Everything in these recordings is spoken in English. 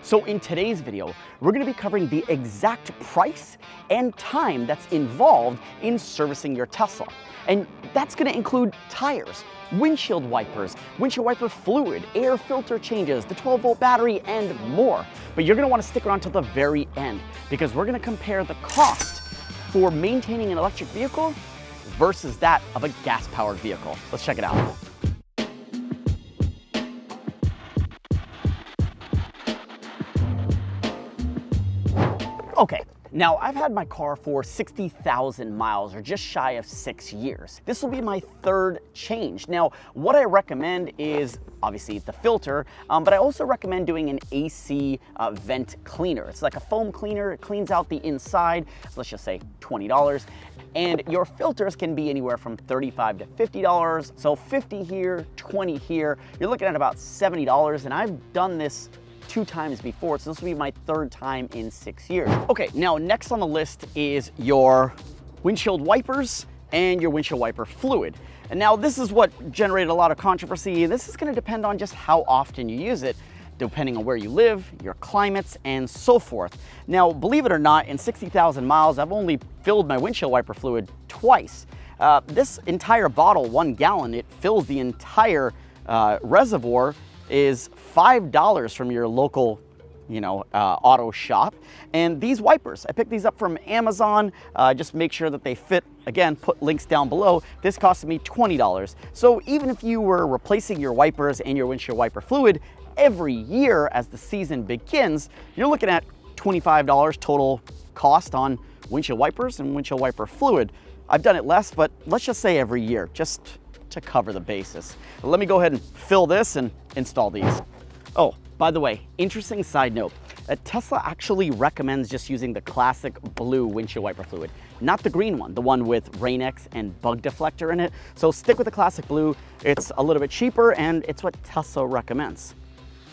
So in today's video, we're going to be covering the exact price and time that's involved in servicing your Tesla. And that's going to include tires, windshield wipers, windshield wiper fluid, air filter changes, the 12-volt battery, and more. But you're going to want to stick around till the very end because we're going to compare the cost for maintaining an electric vehicle versus that of a gas-powered vehicle. Let's check it out. Okay, now I've had my car for 60,000 miles or just shy of 6 years. This will be my third change. Now, what I recommend is obviously the filter, but I also recommend doing an AC vent cleaner. It's like a foam cleaner. It cleans out the inside. Let's just say $20. And your filters can be anywhere from $35 to $50. So 50 here, 20 here. You're looking at about $70. And I've done this 2 times before, so this will be my third time in 6 years. Okay, now next on the list is your windshield wipers and your windshield wiper fluid. And now this is what generated a lot of controversy. This is going to depend on just how often you use it, depending on where you live, your climates, and so forth. Now, believe it or not, in 60,000 miles, I've only filled my windshield wiper fluid twice. This entire bottle, 1 gallon, it fills the entire reservoir, is $5 from your local, auto shop. And these wipers, I picked these up from Amazon. Just make sure that they fit. Again, put links down below. This costed me $20. So even if you were replacing your wipers and your windshield wiper fluid every year as the season begins, you're looking at $25 total cost on windshield wipers and windshield wiper fluid. I've done it less, but let's just say every year, just to cover the basis. Let me go ahead and fill this and install these. Oh, by the way, interesting side note, Tesla actually recommends just using the classic blue windshield wiper fluid, not the green one, the one with Rain-X and bug deflector in it. So stick with the classic blue. It's a little bit cheaper and it's what Tesla recommends.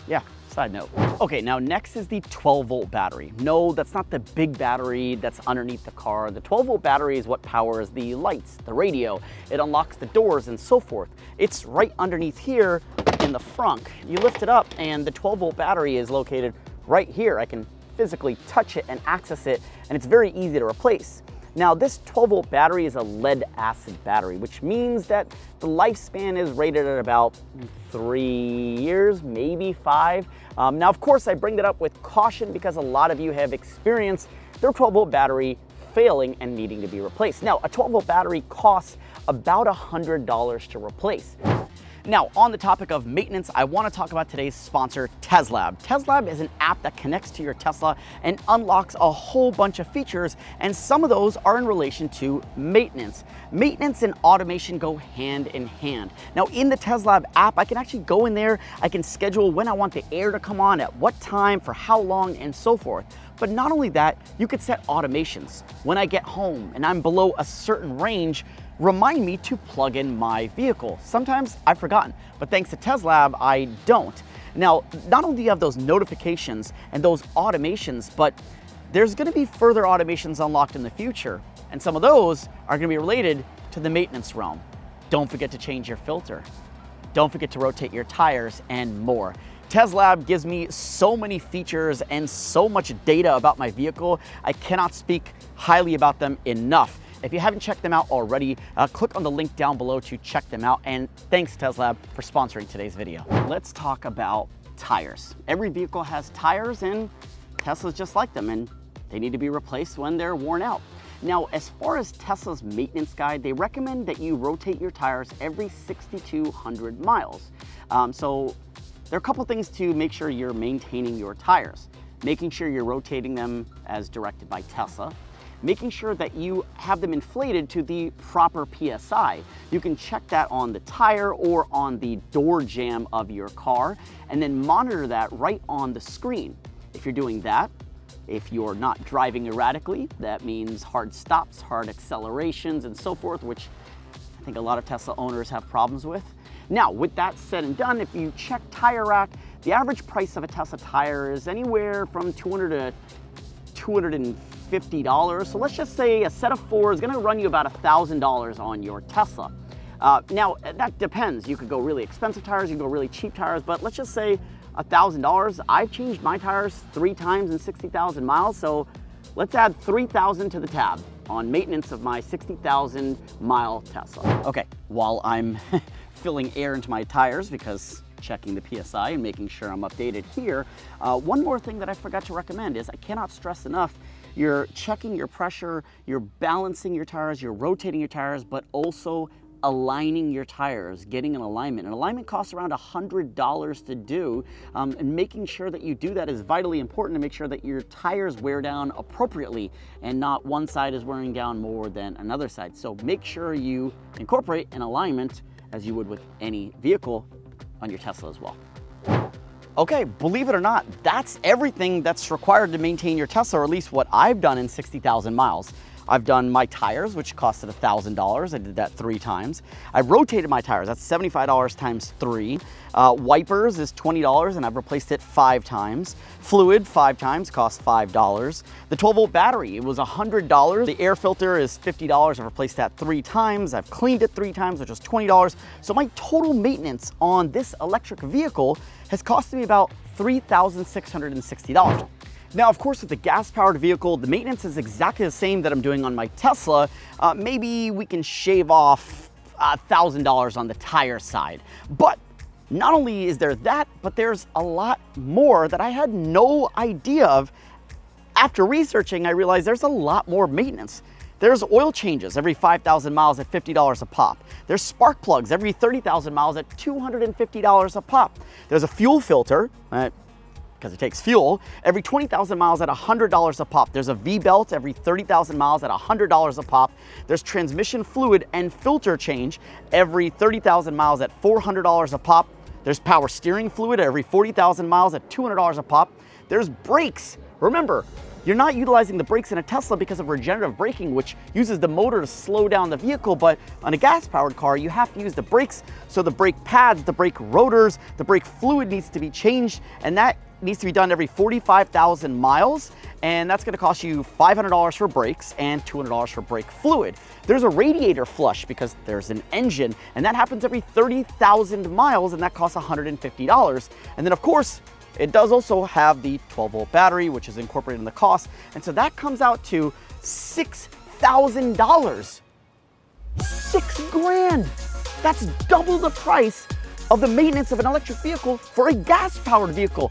Yeah, side note. Okay, now next is the 12-volt battery. No, that's not the big battery that's underneath the car. The 12-volt battery is what powers the lights, the radio. It unlocks the doors and so forth. It's right underneath here in the front. You lift it up and the 12-volt battery is located right here. I can physically touch it and access it, and it's very easy to replace. Now, this 12-volt battery is a lead-acid battery, which means that the lifespan is rated at about 3 years, maybe 5. Now, of course, I bring that up with caution because a lot of you have experienced their 12-volt battery failing and needing to be replaced. Now, a 12-volt battery costs about $100 to replace. Now, on the topic of maintenance, I want to talk about today's sponsor, Tezlab. Tezlab is an app that connects to your Tesla and unlocks a whole bunch of features, and some of those are in relation to maintenance. Maintenance and automation go hand in hand. Now, in the Tezlab app, I can actually go in there, I can schedule when I want the air to come on, at what time, for how long, and so forth. But not only that, you could set automations. When I get home and I'm below a certain range, remind me to plug in my vehicle. Sometimes I've forgotten, but thanks to Tezlab, I don't. Now, not only do you have those notifications and those automations, but there's gonna be further automations unlocked in the future. And some of those are gonna be related to the maintenance realm. Don't forget to change your filter. Don't forget to rotate your tires and more. Tezlab gives me so many features and so much data about my vehicle. I cannot speak highly about them enough. If you haven't checked them out already, click on the link down below to check them out. And thanks, Tezlab, for sponsoring today's video. Let's talk about tires. Every vehicle has tires, and Tesla's just like them, and they need to be replaced when they're worn out. Now, as far as Tesla's maintenance guide, they recommend that you rotate your tires every 6,200 miles. So there are a couple things to make sure you're maintaining your tires. Making sure you're rotating them as directed by Tesla. Making sure that you have them inflated to the proper PSI. You can check that on the tire or on the door jamb of your car, and then monitor that right on the screen. If you're doing that, if you're not driving erratically, that means hard stops, hard accelerations, and so forth, which I think a lot of Tesla owners have problems with. Now, with that said and done, if you check Tire Rack, the average price of a Tesla tire is anywhere from $200 to $250. So let's just say a set of 4 is gonna run you about $1,000 on your Tesla. Now, that depends. You could go really expensive tires, you can go really cheap tires, but let's just say $1,000. I've changed my tires 3 times in 60,000 miles, so let's add 3,000 to the tab on maintenance of my 60,000 mile Tesla. Okay, while I'm filling air into my tires because checking the PSI and making sure I'm updated here, one more thing that I forgot to recommend is I cannot stress enough, you're checking your pressure, you're balancing your tires, you're rotating your tires, but also aligning your tires, getting an alignment. An alignment costs around $100 to do, and making sure that you do that is vitally important to make sure that your tires wear down appropriately and not one side is wearing down more than another side. So make sure you incorporate an alignment as you would with any vehicle on your Tesla as well. Okay, believe it or not, that's everything that's required to maintain your Tesla, or at least what I've done in 60,000 miles. I've done my tires, which costed $1,000. I did that 3 times. I rotated my tires. That's $75 times 3. Wipers is $20, and I've replaced it 5 times. Fluid, 5 times, cost $5. The 12-volt battery, it was $100. The air filter is $50. I've replaced that 3 times. I've cleaned it 3 times, which was $20. So my total maintenance on this electric vehicle has costed me about $3,660. Now, of course, with the gas-powered vehicle, the maintenance is exactly the same that I'm doing on my Tesla. Maybe we can shave off $1,000 on the tire side. But not only is there that, but there's a lot more that I had no idea of. After researching, I realized there's a lot more maintenance. There's oil changes every 5,000 miles at $50 a pop. There's spark plugs every 30,000 miles at $250 a pop. There's a fuel filter, because it takes fuel, every 20,000 miles at $100 a pop. There's a V-belt every 30,000 miles at $100 a pop. There's transmission fluid and filter change every 30,000 miles at $400 a pop. There's power steering fluid every 40,000 miles at $200 a pop. There's brakes. Remember, you're not utilizing the brakes in a Tesla because of regenerative braking, which uses the motor to slow down the vehicle, but on a gas-powered car, you have to use the brakes, so the brake pads, the brake rotors, the brake fluid needs to be changed, and that needs to be done every 45,000 miles, and that's gonna cost you $500 for brakes and $200 for brake fluid. There's a radiator flush because there's an engine, and that happens every 30,000 miles, and that costs $150. And then, of course, it does also have the 12-volt battery, which is incorporated in the cost, and so that comes out to $6,000. $6,000. That's double the price of the maintenance of an electric vehicle for a gas-powered vehicle.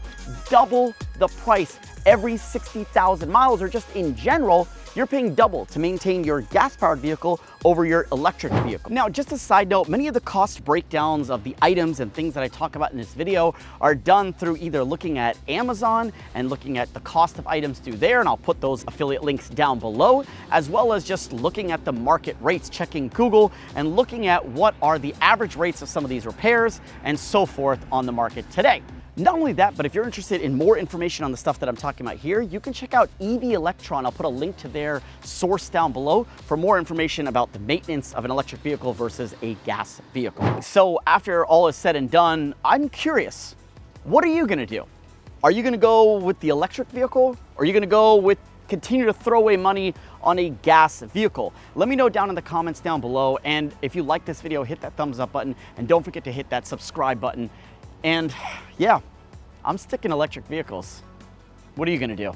Double the price every 60,000 miles, or just in general, you're paying double to maintain your gas-powered vehicle over your electric vehicle. Now, just a side note, many of the cost breakdowns of the items and things that I talk about in this video are done through either looking at Amazon and looking at the cost of items through there, and I'll put those affiliate links down below, as well as just looking at the market rates, checking Google, and looking at what are the average rates of some of these repairs and so forth on the market today. Not only that, but if you're interested in more information on the stuff that I'm talking about here, you can check out EV Electron. I'll put a link to their source down below for more information about the maintenance of an electric vehicle versus a gas vehicle. So after all is said and done, I'm curious, what are you gonna do? Are you gonna go with the electric vehicle? Or are you gonna go with continue to throw away money on a gas vehicle? Let me know down in the comments down below. And if you like this video, hit that thumbs up button, and don't forget to hit that subscribe button. And yeah, I'm sticking electric vehicles. What are you gonna do?